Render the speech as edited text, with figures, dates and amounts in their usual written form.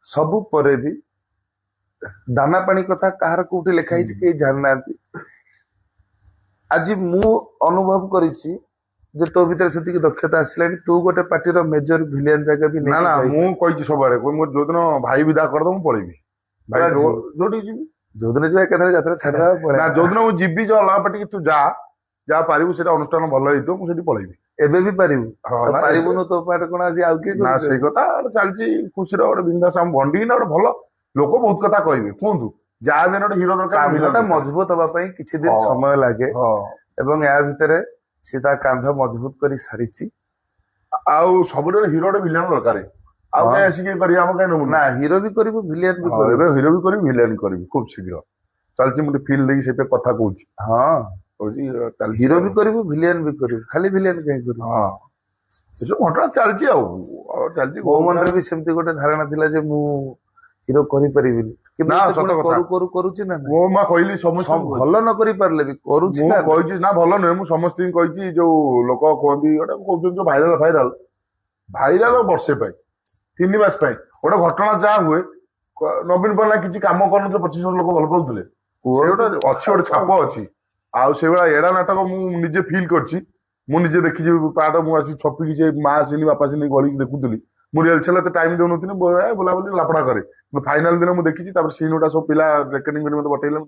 ସବୁ ପରେ ବି ଦାନା ପାଣି କଥା କାହାର କୋଉଠି ଲେଖା ହେଇଛି କେହି ଜାଣିନାହାନ୍ତି। ଆଜି ମୁଁ ଅନୁଭବ କରିଛି ଯେ ତୋ ଭିତରେ ସେତିକି ଦକ୍ଷତା ଆସିଲାଣି, ତୁ ଗୋଟେ ପାର୍ଟିର ମେଜର ଭିଲିଆନ ଜାଗା ବି ନା ନା ମୁଁ କହିଛି ସବୁଆଡେ ମୋର ଯୋଉଦିନ ଭାଇ ବିଦା କରିଦବ ମୁଁ ପଳେଇବି। ଭାଇ ଯୋଉଠି ଯିବି ଯୋଉଦିନ ଯିବା ଏକାଥରେ ଯାତ୍ରା ଛାଡ଼ିଦବା ନା ଯୋଉଦିନ ମୁଁ ଯିବି ଯେ ଅଲଗା ପାର୍ଟିକି ତୁ ଯାହା ପାରିବୁ ସେଇଟା ଅନୁଷ୍ଠାନ ଭଲ ହେଇଥିବ ମୁଁ ସେଠି ପଳେଇବି। ଏବେ ବି ପାରିବୁ? ହଁ ନା ପାରିବୁନୁ ତୋ ପାଟେ କଣ ଆଜି ଆଉ କିଏ ନା ସେଇ କଥା ଚାଲିଛି ଖୁସିର ଗୋଟେ ବିନ୍ଦାସ ଆମ ଭଣ୍ଡିକିନା ଗୋଟେ ଭଲ ଲୋକ ବହୁତ କଥା କହିବେ କୁହନ୍ତୁ ଯାହା ବି ଗୋଟେ ହିରୋ ଦରକାର କାନ୍ଧଟା ମଜବୁତ ହବା ପାଇଁ କିଛି ଦିନ ସମୟ ଲାଗେ ଏବଂ ଏହା ଭିତରେ ସେ ତା କାନ୍ଧ ମଜବୁତ କରି ସାରିଛି। ଆଉ ସବୁବେଳେ ହିରୋ ଗୋଟେ ଭିଲିଆନ ଦରକାର। ଆଉ କାହିଁ ଆସିକି କରିବି ଆମ କାହିଁ ନବୁ ନା ହିରୋ ବି କରିବୁ ଭିଲିଆନ ବି କରିବୁ। ଏବେ ହିରୋ ବି କରିବି ଭିଲିଆନ କରିବି ଖୁବ ଶୀଘ୍ର ଚାଲିଛି ମୁଁ ଟିକେ ଫିଲ୍ ଦେଇକି ସେଇଟା କଥା କହୁଛି। ହଁ କହୁଛି ହିରୋ ବି କରିବୁ ଭିଲିଆନ ବି କରିବୁ, ଖାଲି ଭିଲିଆନ କାହିଁ କରିବୁ? ହଁ ଏସବୁ ଘଟଣା ଚାଲିଛି ଆଉ ଚାଲିଛି। ମୋ ମନରେ ବି ସେମିତି ଗୋଟେ ଧାରଣା ଥିଲା ଯେ ମୁଁ ହିରୋ କରିପାରିବିନି, ନା ସତ କିନ୍ତୁ କଥା କରୁଛି ନା ମୁଁ ମା କହିଲି ସମସ୍ତେ ଭଲ ନ କରି ପାରିଲେ ବି କରୁଛି। ମୁଁ କହିଛି ନା ଭଲ ନୁହେଁ ମୁଁ ସମସ୍ତଙ୍କୁ କହିଛି ଯୋଉ ଲୋକ କୁହନ୍ତି ଗୋଟେ କହୁଛନ୍ତି ଯୋଉ ଭାଇରାଲ ବର୍ଷେ ପାଇଁ 3 ମାସ ପାଇଁ ଗୋଟେ ଘଟଣା ଯାହା ହୁଏ ନବୀନ ପଟ୍ଟନାୟକ କିଛି କାମ କରୁନଥିଲେ 25 ଲୋକ ଭଲ ପାଉଥିଲେ ସେ ଗୋଟେ ଅଛି ଗୋଟେ ଛାପ ଅଛି। ଆଉ ସେଇଭଳିଆ ଏଡା ନାଟକ ମୁଁ ନିଜେ ଫିଲ୍ କରିଛି, ମୁଁ ନିଜେ ଦେଖିଛି ପାଟ ମୁଁ ଆସି ଛପିକି ସେ ମା ଆସିନି ବାପା ଆସିନି ଗଳିକି ଦେଖୁଥିଲି। ମୁଁ ରିଏଲସେଲ ଏତେ ଟାଇମ ଦଉନଥିଲି ବୁଲାବୁଲି ଲାପଡା କରେ। ଫାଇନାଲ ଦିନ ମୁଁ ଦେଖିଛି ତାପରେ ସିନ୍ ଗୁଡା ସବୁ ପିଲା ରେକର୍ଡିଂ କରି ମତେ ପଠେଇଲେ।